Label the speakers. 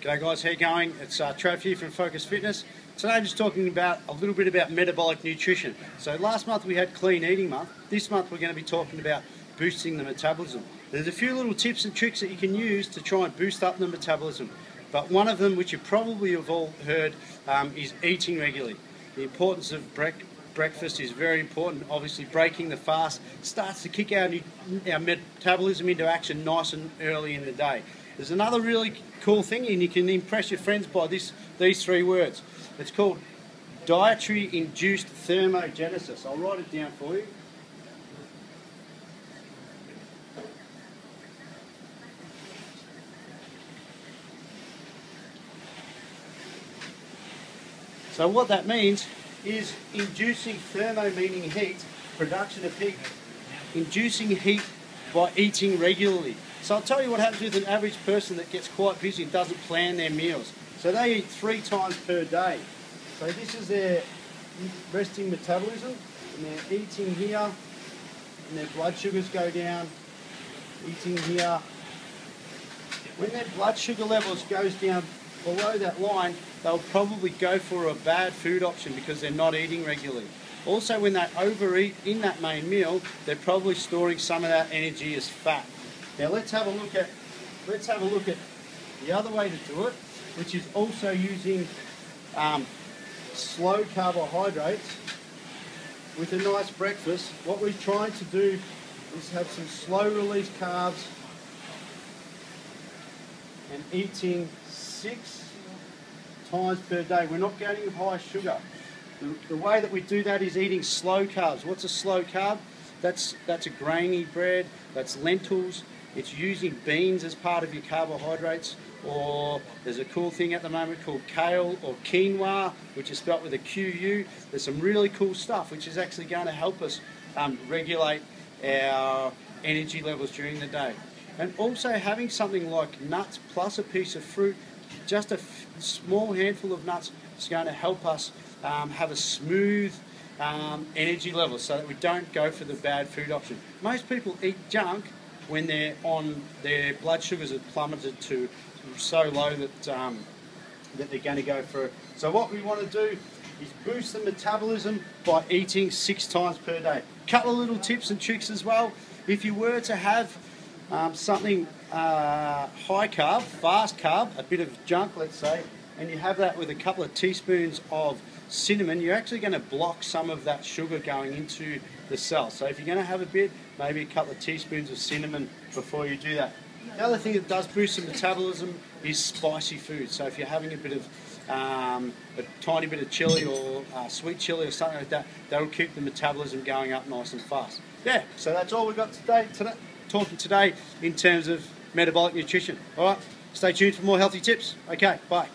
Speaker 1: G'day guys, how you going? It's Trav here from Focus Fitness. Today I'm just talking about a little bit about metabolic nutrition. So last month we had clean eating month. This month we're going to be talking about boosting the metabolism. There's a few little tips and tricks that you can use to try and boost up the metabolism. But one of them, which you probably have all heard, is eating regularly. The importance of breakfast is very important. Obviously breaking the fast starts to kick our metabolism into action nice and early in the day. There's another really cool thing, and you can impress your friends by these three words. It's called Dietary Induced Thermogenesis. I'll write it down for you. So what that means is inducing thermo, meaning heat, production of heat, inducing heat by eating regularly. So I'll tell you what happens with an average person that gets quite busy and doesn't plan their meals. So they eat 3 times per day. So this is their resting metabolism, and they're eating here, and their blood sugars go down, eating here. When their blood sugar levels goes down below that line, they'll probably go for a bad food option because they're not eating regularly. Also, when they overeat in that main meal, they're probably storing some of that energy as fat. Now let's have a look at the other way to do it, which is also using slow carbohydrates with a nice breakfast. What we're trying to do is have some slow release carbs and eating 6 times per day. We're not getting high sugar. The way that we do that is eating slow carbs. What's a slow carb? That's a grainy bread, that's lentils. It's using beans as part of your carbohydrates, or there's a cool thing at the moment called kale or quinoa, which is spelt with a QU. There's some really cool stuff which is actually going to help us regulate our energy levels during the day. And also having something like nuts plus a piece of fruit, just a small handful of nuts, is going to help us have a smooth energy level so that we don't go for the bad food option. Most people eat junk when their blood sugars have plummeted to so low that they're going to go for it. So what we want to do is boost the metabolism by eating 6 times per day. Couple of little tips and tricks as well. If you were to have something high carb, fast carb, a bit of junk, let's say, and you have that with a couple of teaspoons of cinnamon, you're actually going to block some of that sugar going into the cell. So if you're going to have a bit, maybe a couple of teaspoons of cinnamon before you do that. The other thing that does boost the metabolism is spicy food. So if you're having a bit of a tiny bit of chili or sweet chili or something like that, that'll keep the metabolism going up nice and fast. Yeah, so that's all we've got talking today in terms of metabolic nutrition. All right, stay tuned for more healthy tips. Okay, bye.